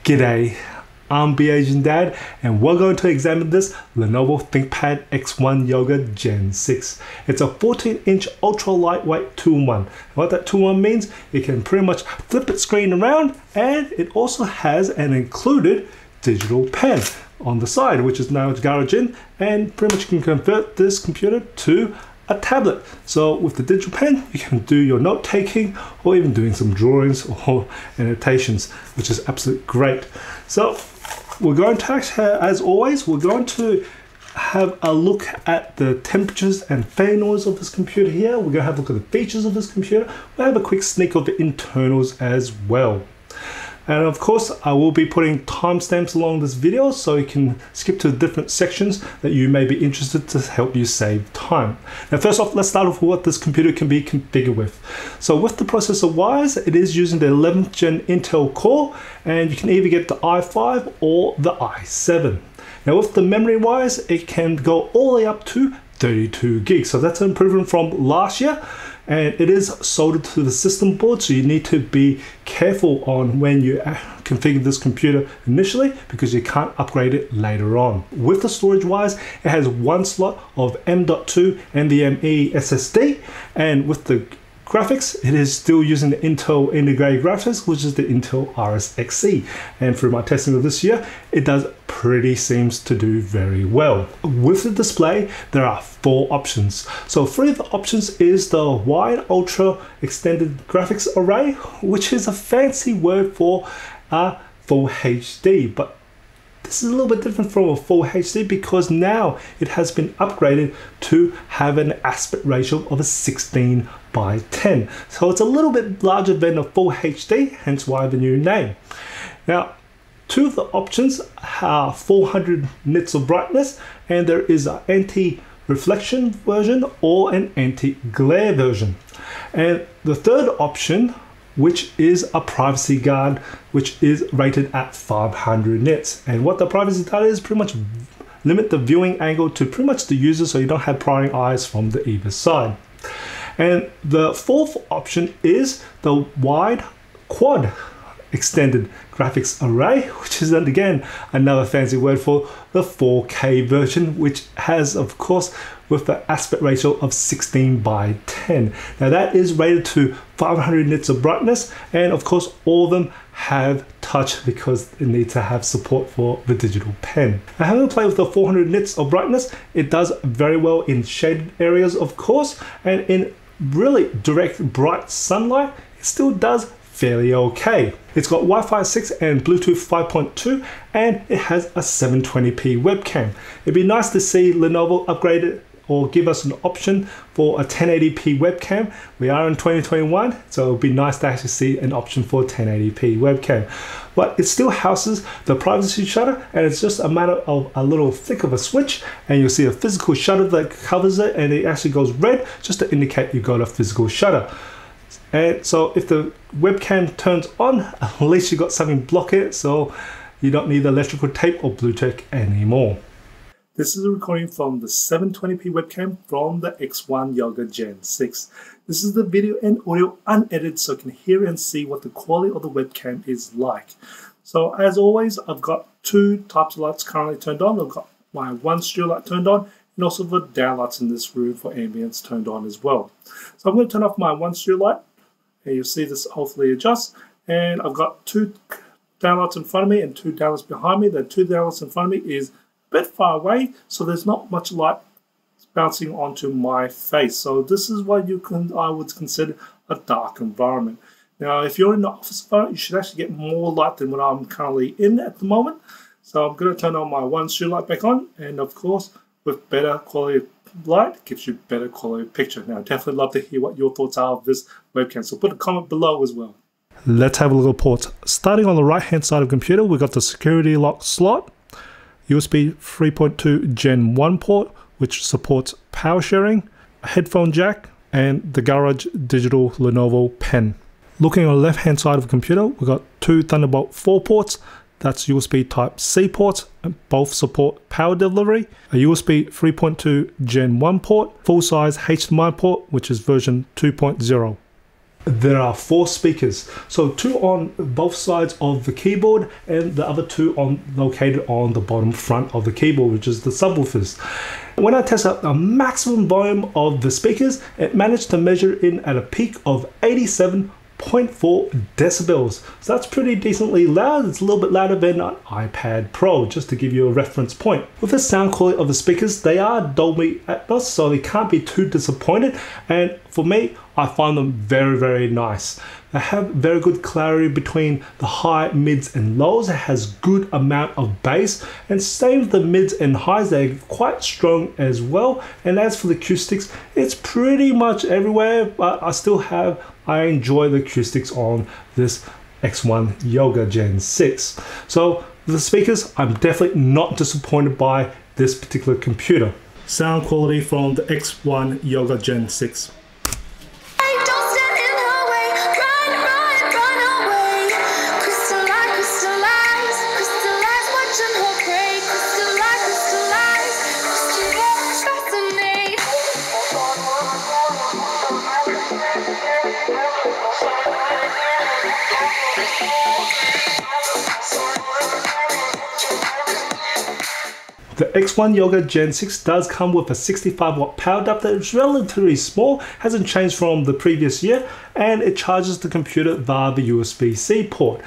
G'day, I'm Asian Dad and we're going to examine this Lenovo ThinkPad X1 Yoga Gen 6. It's a 14-inch ultra lightweight 2-in-1. What that 2-in-1 means, it can pretty much flip its screen around, and it also has an included digital pen on the side, which is now Gamut in, and pretty much you can convert this computer to a tablet. So with the digital pen, you can do your note taking or even doing some drawings or annotations, which is absolutely great. So we're going to actually, as always, we're going to have a look at the temperatures and fan noise of this computer here. We're going to have a look at the features of this computer. We'll have a quick sneak of the internals as well. And of course, I will be putting timestamps along this video so you can skip to the different sections that you may be interested to help you save time. Now, first off, let's start off with what this computer can be configured with. So with the processor wise, it is using the 11th gen Intel core, and you can either get the i5 or the i7. Now with the memory wise, it can go all the way up to 32 gigs. So that's an improvement from last year. And it is soldered to the system board, so you need to be careful on when you configure this computer initially, because you can't upgrade it later on. With the storage wise, it has one slot of M.2 NVMe SSD, and with the graphics, it is still using the Intel integrated graphics, which is the Intel RSXE. And through my testing of this year, it does seems to do very well. With the display, there are 4 options. So 3 of the options is the wide ultra extended graphics array, which is a fancy word for a full HD, but this is a little bit different from a full HD because now it has been upgraded to have an aspect ratio of a 16:10. So it's a little bit larger than a full HD, hence why the new name. Now, 2 of the options are 400 nits of brightness, and there is an anti-reflection version or an anti-glare version. And the third option, which is a privacy guard, which is rated at 500 nits. And what the privacy guard is, pretty much limit the viewing angle to pretty much the user so you don't have prying eyes from the either side. And the 4th option is the wide quad extended graphics array, which is again another fancy word for the 4K version, which has, of course, with the aspect ratio of 16:10. Now that is rated to 500 nits of brightness, and of course all of them have touch because it needs to have support for the digital pen. Now, having played with the 400 nits of brightness, it does very well in shaded areas, of course, and in really direct bright sunlight, it still does fairly okay. It's got Wi-Fi 6 and Bluetooth 5.2, and it has a 720p webcam. It'd be nice to see Lenovo upgrade it or give us an option for a 1080p webcam. We are in 2021, so it would be nice to actually see an option for a 1080p webcam. But it still houses the privacy shutter, and it's just a matter of a little flick of a switch, and you'll see a physical shutter that covers it, and it actually goes red just to indicate you got a physical shutter. And so if the webcam turns on, at least you got something blocking it, so you don't need the electrical tape or Bluetooth anymore. This is a recording from the 720p webcam from the X1 Yoga Gen 6. This is the video and audio unedited, so you can hear and see what the quality of the webcam is like. So as always, I've got 2 types of lights currently turned on. I've got my 1 studio light turned on, and also the downlights in this room for ambience turned on as well. So I'm going to turn off my 1 studio light, and you'll see this hopefully adjust. And I've got 2 downlights in front of me and 2 downlights behind me. The 2 downlights in front of me is a bit far away, so there's not much light bouncing onto my face. So this is what I would consider a dark environment. Now, if you're in the office environment, you should actually get more light than what I'm currently in at the moment. So I'm going to turn on my 1 studio light back on, and of course, with better quality light, gives you better quality picture. Now, definitely love to hear what your thoughts are of this webcam, so put a comment below as well. Let's have a look at ports. Starting on the right hand side of the computer, we've got the security lock slot, USB 3.2 Gen 1 port, which supports power sharing, a headphone jack, and the Garage digital Lenovo pen. Looking on the left hand side of the computer, we've got 2 Thunderbolt 4 ports. That's USB Type-C ports, and both support power delivery, a USB 3.2 Gen 1 port, full-size HDMI port, which is version 2.0. there are 4 speakers, so 2 on both sides of the keyboard and the other 2 located on the bottom front of the keyboard, which is the subwoofers. When I test out the maximum volume of the speakers, it managed to measure in at a peak of 87.4 decibels. So that's pretty decently loud. It's a little bit louder than an iPad Pro, just to give you a reference point. With the sound quality of the speakers, they are Dolby Atmos, so they can't be too disappointed, and for me, I find them very, very nice. They have very good clarity between the high, mids and lows. It has good amount of bass, and same with the mids and highs, they're quite strong as well. And as for the acoustics, it's pretty much everywhere, but I enjoy the acoustics on this X1 Yoga Gen 6. So the speakers, I'm definitely not disappointed by this particular computer. Sound quality from the X1 Yoga Gen 6. The X1 Yoga Gen 6 does come with a 65-watt power adapter. It's relatively small, hasn't changed from the previous year, and it charges the computer via the USB-C port.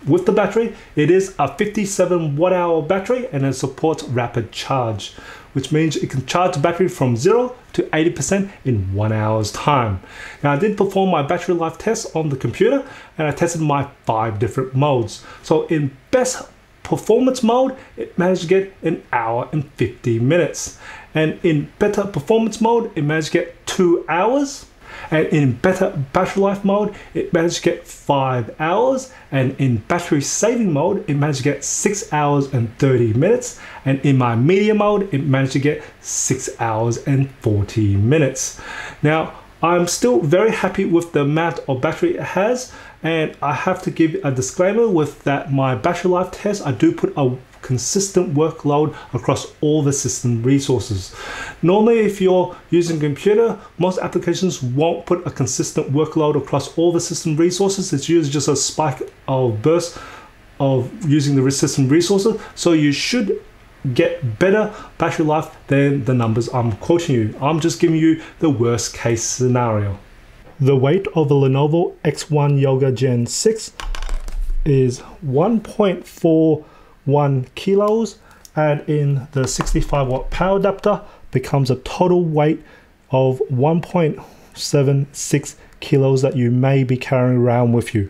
With the battery, it is a 57 watt-hour battery, and it supports rapid charge, which means it can charge the battery from 0 to 80% in 1 hour's time. Now, I did perform my battery life test on the computer, and I tested my 5 different modes. So in best performance mode, it managed to get 1 hour and 50 minutes. And in better performance mode, it managed to get 2 hours. And in better battery life mode, it managed to get 5 hours. And in battery saving mode, it managed to get 6 hours and 30 minutes. And in my media mode, it managed to get 6 hours and 40 minutes. Now, I'm still very happy with the amount of battery it has, and I have to give a disclaimer with that my battery life test, I do put a consistent workload across all the system resources. Normally, if you're using a computer, most applications won't put a consistent workload across all the system resources. It's usually just a spike of burst of using the system resources. So you should get better battery life than the numbers I'm quoting you. I'm just giving you the worst case scenario. The weight of the Lenovo X1 Yoga Gen 6 is 1.41 kilos, and in the 65 watt power adapter becomes a total weight of 1.76 kilos that you may be carrying around with you.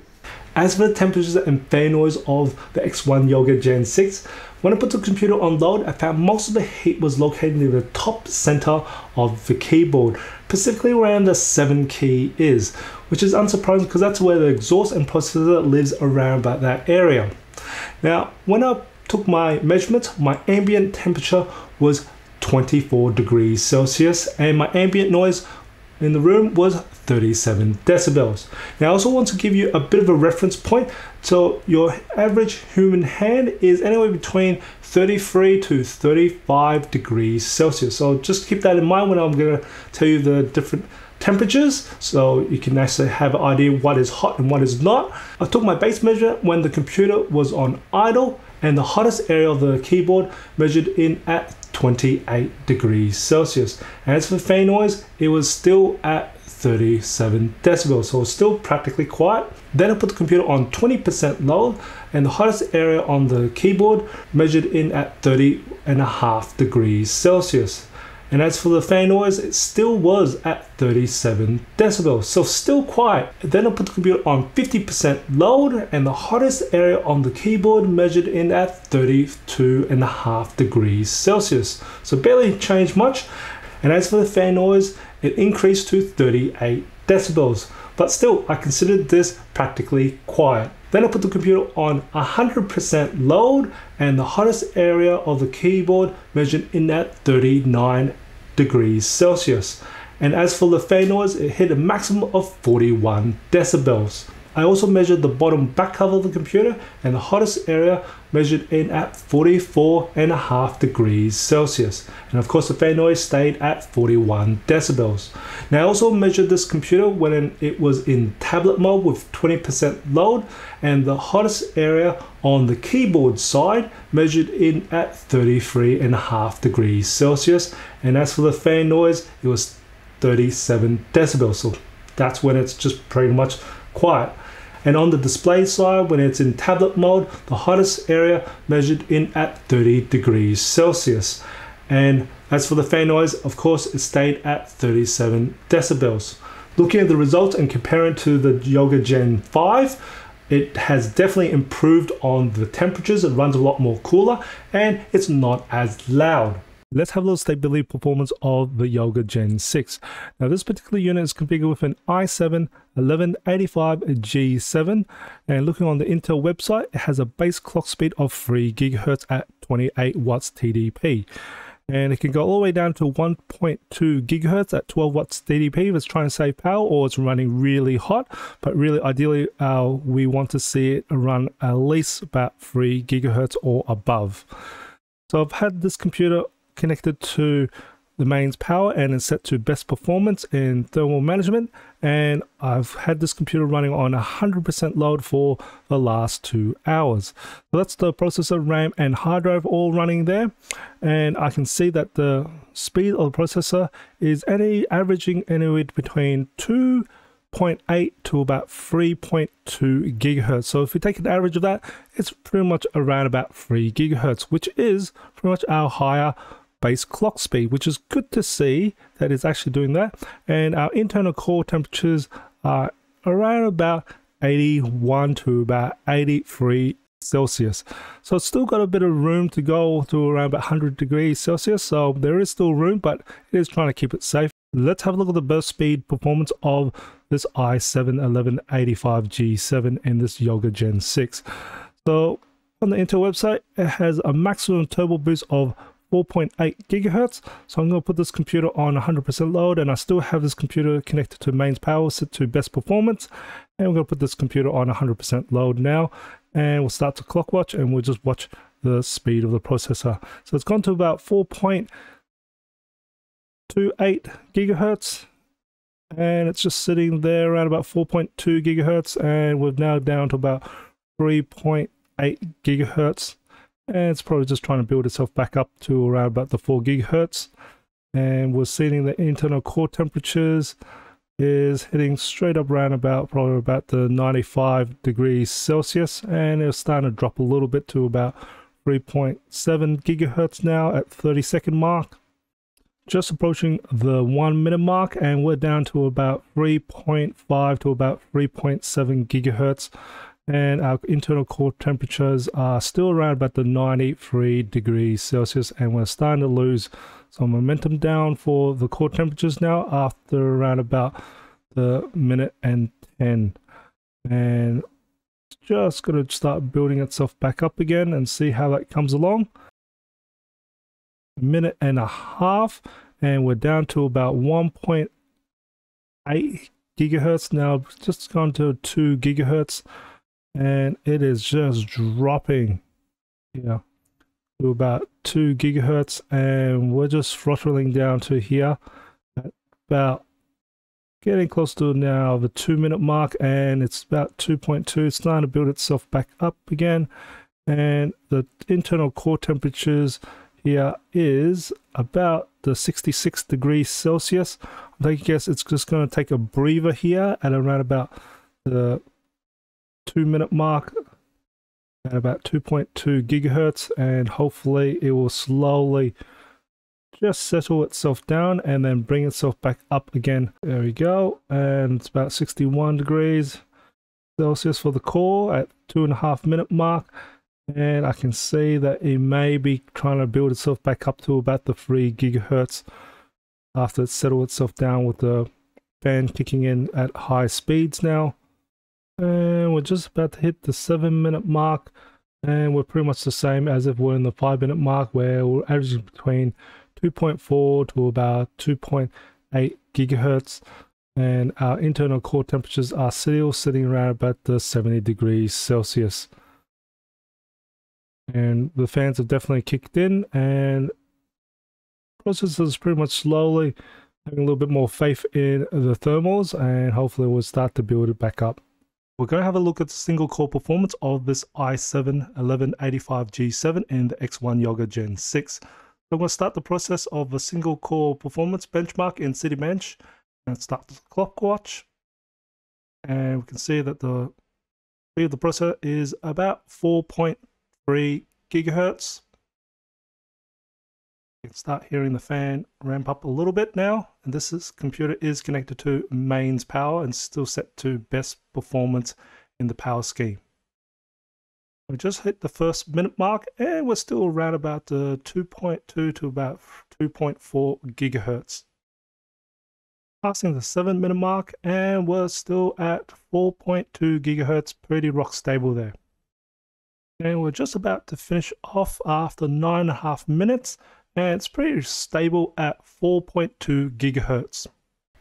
As for the temperatures and fan noise of the X1 Yoga Gen 6, when I put the computer on load, I found most of the heat was located in the top center of the keyboard, specifically around the 7 key is, which is unsurprising because that's where the exhaust and processor lives around about that area. Now, when I took my measurements, my ambient temperature was 24 degrees Celsius and my ambient noise in the room was 37 decibels. Now I also want to give you a bit of a reference point. So your average human hand is anywhere between 33 to 35 degrees Celsius. So just keep that in mind when I'm going to tell you the different temperatures, so you can actually have an idea what is hot and what is not. I took my base measure when the computer was on idle, and the hottest area of the keyboard measured in at 28 degrees Celsius. As for fan noise, it was still at 37 decibels, so it's still practically quiet. Then I put the computer on 20% load, and the hottest area on the keyboard measured in at 30.5 degrees Celsius. And as for the fan noise, it still was at 37 decibels, so still quiet. Then I put the computer on 50% load, and the hottest area on the keyboard measured in at 32.5 degrees Celsius. So barely changed much. And as for the fan noise, it increased to 38 decibels, but still I considered this practically quiet. Then I put the computer on 100% load, and the hottest area of the keyboard measured in at 39 degrees Celsius. And as for the fan noise, it hit a maximum of 41 decibels. I also measured the bottom back cover of the computer, and the hottest area measured in at 44.5 degrees Celsius. And of course the fan noise stayed at 41 decibels. Now I also measured this computer when it was in tablet mode with 20% load, and the hottest area on the keyboard side measured in at 33.5 degrees Celsius. And as for the fan noise, it was 37 decibels. So that's when it's just pretty much quiet. And on the display side, when it's in tablet mode, the hottest area measured in at 30 degrees Celsius. And as for the fan noise, of course, it stayed at 37 decibels. Looking at the results and comparing to the Yoga Gen 5, it has definitely improved on the temperatures. It runs a lot more cooler and it's not as loud. Let's have a little stability performance of the Yoga Gen 6. Now this particular unit is configured with an i7-1185G7, and looking on the Intel website, it has a base clock speed of 3 GHz at 28 watts TDP. And it can go all the way down to 1.2 GHz at 12 watts TDP if it's trying to save power or it's running really hot. But really, ideally, we want to see it run at least about 3 GHz or above. So I've had this computer connected to the mains power and it's set to best performance in thermal management, and I've had this computer running on 100% load for the last 2 hours. So that's the processor, RAM and hard drive all running there, and I can see that the speed of the processor is averaging anywhere between 2.8 to about 3.2 gigahertz. So if we take an average of that, it's pretty much around about 3 gigahertz, which is pretty much our higher base clock speed, which is good to see that it's actually doing that. And our internal core temperatures are around about 81 to about 83 Celsius. So it's still got a bit of room to go to around about 100 degrees Celsius. So there is still room, but it is trying to keep it safe. Let's have a look at the burst speed performance of this i7-1185G7 in this Yoga Gen 6. So on the Intel website, it has a maximum turbo boost of 4.8 gigahertz. So I'm going to put this computer on 100% load, and I still have this computer connected to mains power set to best performance, and we're going to put this computer on 100% load now, and we'll start the clock watch and we'll just watch the speed of the processor. So it's gone to about 4.28 gigahertz, and it's just sitting there around about 4.2 gigahertz, and we're now down to about 3.8 gigahertz. And it's probably just trying to build itself back up to around about the 4 gigahertz. And we're seeing the internal core temperatures is hitting straight up around about probably about the 95 degrees Celsius, and it's starting to drop a little bit to about 3.7 gigahertz now at 30-second mark. Just approaching the 1 minute mark, and we're down to about 3.5 to about 3.7 gigahertz. And our internal core temperatures are still around about the 93 degrees Celsius, and we're starting to lose some momentum down for the core temperatures now after around about the minute and 10. And it's just going to start building itself back up again and see how that comes along. A minute and a half, and we're down to about 1.8 gigahertz now, just gone to 2 gigahertz. And it is just dropping, to about 2 gigahertz, and we're just throttling down to here at about getting close to now the 2 minute mark, and it's about 2.2. It's starting to build itself back up again, and the internal core temperatures here is about the 66 degrees Celsius. I guess it's just going to take a breather here at around about the 2 minute mark at about 2.2 gigahertz, and hopefully it will slowly just settle itself down and then bring itself back up again. There we go, and it's about 61 degrees Celsius for the core at 2.5 minute mark, and I can see that it may be trying to build itself back up to about the 3 gigahertz after it's settled itself down with the fan kicking in at high speeds now. And we're just about to hit the 7 minute mark, and we're pretty much the same as if we're in the 5 minute mark, where we're averaging between 2.4 to about 2.8 gigahertz. And our internal core temperatures are still sitting around about the 70 degrees Celsius. And the fans have definitely kicked in, and the process is pretty much slowly having a little bit more faith in the thermals, and hopefully we'll start to build it back up. We're going to have a look at the single core performance of this i7-1185G7 in the X1 Yoga Gen 6. So I'm going to start the process of a single core performance benchmark in Citybench and start the clock watch. And we can see that the speed of the processor is about 4.3 gigahertz. You can start hearing the fan ramp up a little bit now, and computer is connected to mains power and still set to best performance in the power scheme. We just hit the first minute mark, and we're still around about 2.2 to about 2.4 gigahertz. Passing the 7-minute mark, and we're still at 4.2 gigahertz, pretty rock stable there. And we're just about to finish off after 9.5 minutes, and it's pretty stable at 4.2 gigahertz.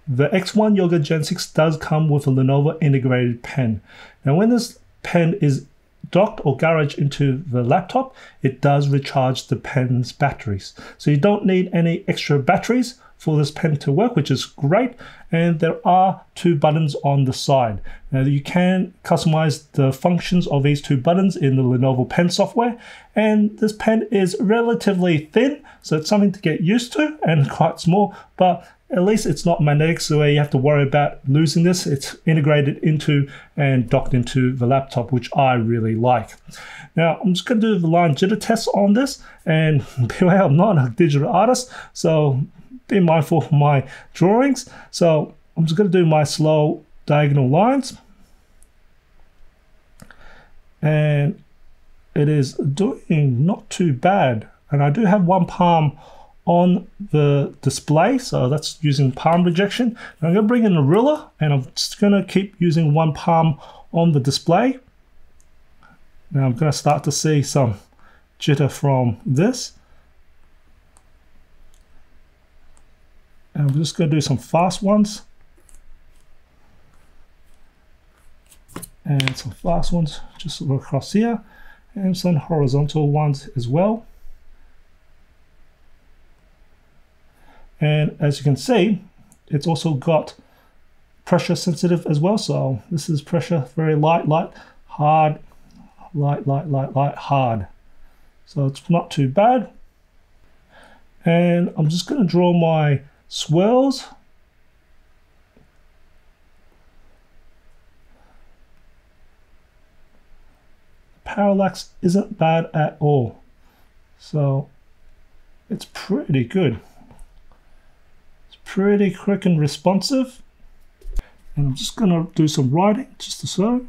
The X1 Yoga Gen 6 does come with a Lenovo integrated pen. Now when this pen is docked or garaged into the laptop, it does recharge the pen's batteries. So you don't need any extra batteries for this pen to work, which is great. And there are 2 buttons on the side. Now you can customize the functions of these 2 buttons in the Lenovo pen software, and this pen is relatively thin, so it's something to get used to, and quite small, but at least it's not magnetic, so you have to worry about losing this. It's integrated into and docked into the laptop, which I really like. Now I'm just going to do the line jitter test on this, and beware, I'm not a digital artist, so be mindful of my drawings. So I'm just going to do my slow diagonal lines, and it is doing not too bad. And I do have one palm on the display, so that's using palm rejection. Now I'm going to bring in a ruler, and I'm just going to keep using one palm on the display. Now I'm going to start to see some jitter from this. And I'm just going to do some fast ones. And some fast ones just across here. And some horizontal ones as well. And as you can see, it's also got pressure sensitive as well. So this is pressure, very light, light, hard, light, light, light, light, hard. So it's not too bad. And I'm just going to draw my swirls. Parallax isn't bad at all, so it's pretty good. It's pretty quick and responsive. And I'm just going to do some writing just to show.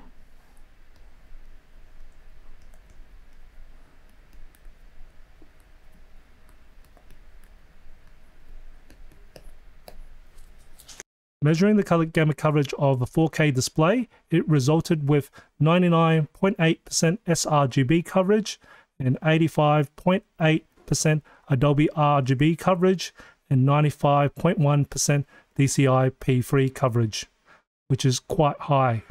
Measuring the color gamut coverage of a 4K display, it resulted with 99.8% sRGB coverage and 85.8% Adobe RGB coverage and 95.1% DCI-P3 coverage, which is quite high.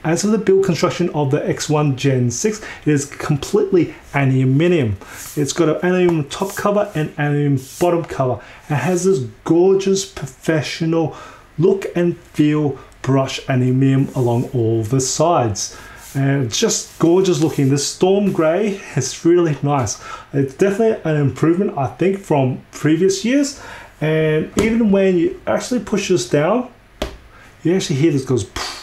As for the build construction of the X1 Gen 6, it is completely aluminium. It's got an aluminium top cover and aluminium bottom cover. It has this gorgeous professional look and feel brush aluminium along all the sides, and it's just gorgeous looking. This storm grey is really nice. It's definitely an improvement, I think, from previous years. And even when you actually push this down, you actually hear this goes poof.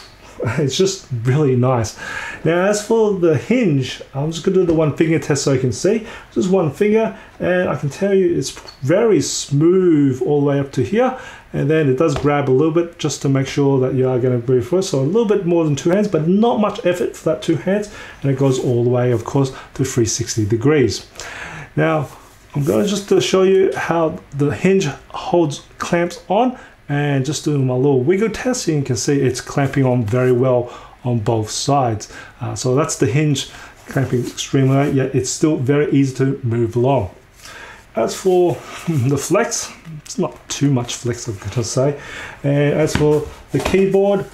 It's just really nice. Now as for the hinge, I'm just going to do the one finger test so you can see. Just one finger, and I can tell you it's very smooth all the way up to here, and then it does grab a little bit just to make sure that you are going to breathe first. So a little bit more than 2 hands, but not much effort for that 2 hands, and it goes all the way, of course, to 360 degrees. Now I'm going to just show you how the hinge holds clamps on, and just doing my little wiggle test, so you can see it's clamping on very well on both sides. So that's the hinge clamping extremely well, yet it's still very easy to move along. As for the flex, it's not too much flex, I'm gonna say. And as for the keyboard,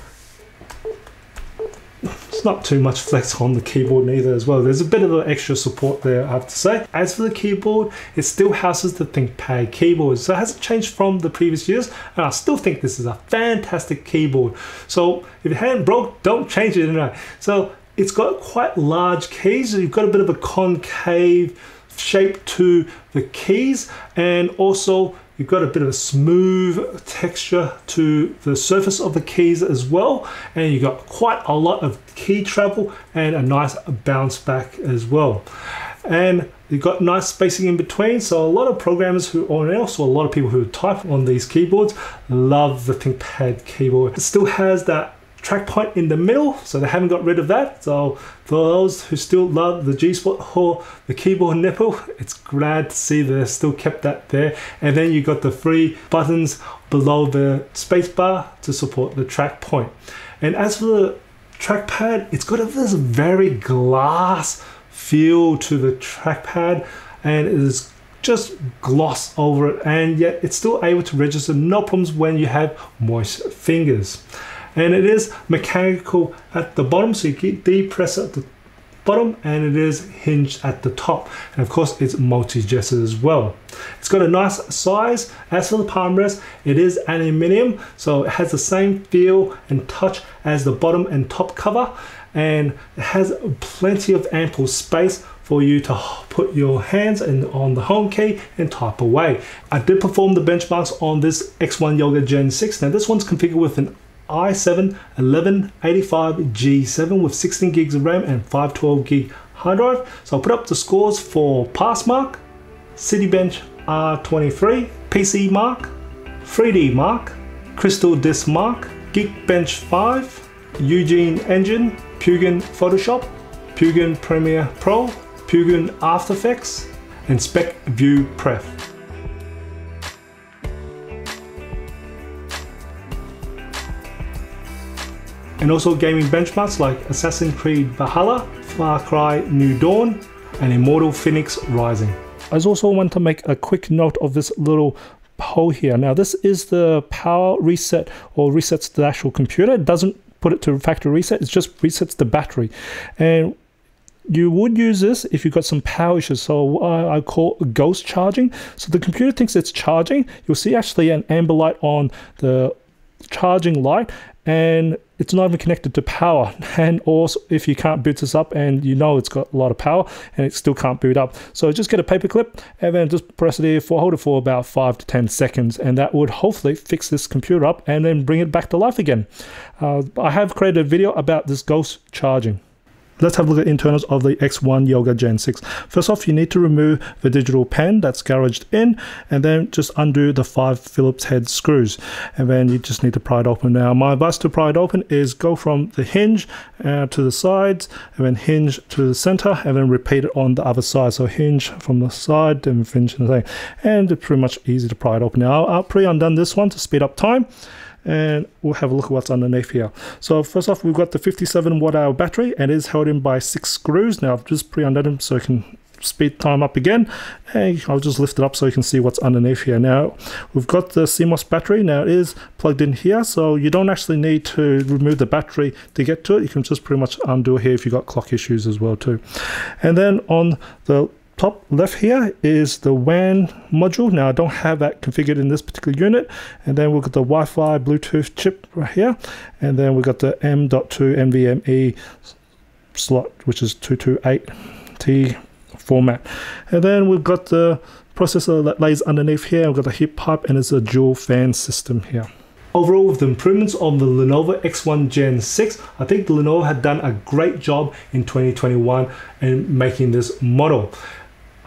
it's not too much flex on the keyboard neither as well. There's a bit of an extra support there, I have to say. As for the keyboard, it still houses the ThinkPad keyboard, so it hasn't changed from the previous years, and I still think this is a fantastic keyboard. So if your hand broke, don't change it anyway. So it's got quite large keys, so you've got a bit of a concave shape to the keys, and also you've got a bit of a smooth texture to the surface of the keys as well, and you've got quite a lot of key travel and a nice bounce back as well. And you've got nice spacing in between, so a lot of programmers or also a lot of people who type on these keyboards love the ThinkPad keyboard. It still has that track point in the middle, so they haven't got rid of that. So for those who still love the G-spot or the keyboard nipple, it's glad to see they've still kept that there. And then you got the 3 buttons below the spacebar to support the track point. And as for the trackpad, it's got this very glass feel to the trackpad, and it is just gloss over it, and yet it's still able to register no problems when you have moist fingers. And it is mechanical at the bottom, so you depress at the bottom, and it is hinged at the top. And of course, it's multi-gesture as well. It's got a nice size. As for the palm rest, it is aluminium, so it has the same feel and touch as the bottom and top cover, and it has plenty of ample space for you to put your hands on the home key and type away. I did perform the benchmarks on this X1 Yoga Gen 6. Now this one's configured with an i7-1185G7 with 16 gigs of RAM and 512 gig hard drive. So I'll put up the scores for Pass Mark, Citybench R23, PC Mark, 3D Mark, Crystal Disk Mark, Geekbench 5, Eugene Engine, Pugin Photoshop, Pugin Premiere Pro, Pugin After Effects, and Spec View Pref. And also gaming benchmarks like Assassin's Creed Valhalla, Far Cry New Dawn, and Immortal Phoenix Rising. I also want to make a quick note of this little hole here. Now this is the power reset, or resets the actual computer. It doesn't put it to factory reset, it just resets the battery. And you would use this if you've got some power issues, so I call ghost charging. So the computer thinks it's charging. You'll see actually an amber light on the charging light, and it's not even connected to power. And also if you can't boot this up and you know it's got a lot of power and it still can't boot up, so just get a paper clip and then just press it here hold it for about 5 to 10 seconds, and that would hopefully fix this computer up and then bring it back to life again. I have created a video about this ghost charging. Let's have a look at internals of the X1 Yoga Gen 6. First off, you need to remove the digital pen that's garaged in, and then just undo the 5 Phillips head screws, and then you just need to pry it open. Now my advice to pry it open is go from the hinge to the sides, and then hinge to the center, and then repeat it on the other side. So hinge from the side and hinge to the thing, and it's pretty much easy to pry it open. Now I'll pre-undone this one to speed up time, and we'll have a look at what's underneath here. So first off, we've got the 57 watt-hour battery, and it is held in by 6 screws. Now I've just pre-undone them so I can speed time up again, and I'll just lift it up so you can see what's underneath here. Now we've got the CMOS battery. Now it is plugged in here, so you don't actually need to remove the battery to get to it. You can just pretty much undo it here if you've got clock issues as well too. And then on the top left here is the WAN module. Now I don't have that configured in this particular unit. And then we've got the Wi-Fi Bluetooth chip right here, and then we've got the M.2 NVMe slot, which is 228T format. And then we've got the processor that lays underneath here. We've got the heat pipe, and it's a dual fan system here. Overall, with the improvements on the Lenovo X1 Gen 6, I think the Lenovo had done a great job in 2021 in making this model.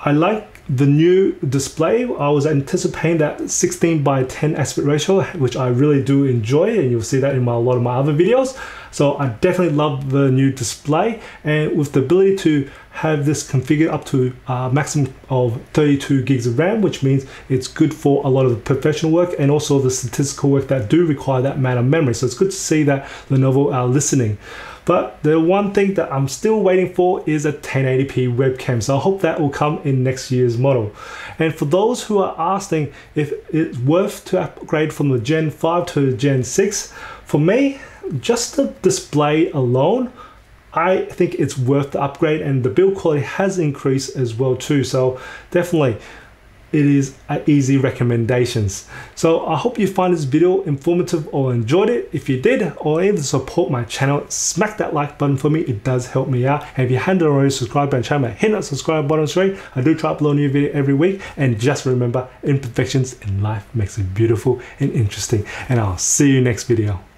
I like the new display. I was anticipating that 16:10 aspect ratio, which I really do enjoy, and you'll see that in a lot of my other videos. So I definitely love the new display, and with the ability to have this configured up to a maximum of 32 gigs of RAM, which means it's good for a lot of the professional work and also the statistical work that do require that amount of memory. So it's good to see that Lenovo are listening. But the one thing that I'm still waiting for is a 1080p webcam. So I hope that will come in next year's model. And for those who are asking if it's worth to upgrade from the Gen 5 to the Gen 6, for me, just the display alone, I think it's worth the upgrade, and the build quality has increased as well too. So definitely it is an easy recommendations. So I hope you find this video informative or enjoyed it. If you did, or even support my channel, smack that like button for me. It does help me out. And if you haven't already subscribed to my channel, hit that subscribe button straight. I do try to upload a new video every week. And just remember, imperfections in life makes it beautiful and interesting. And I'll see you next video.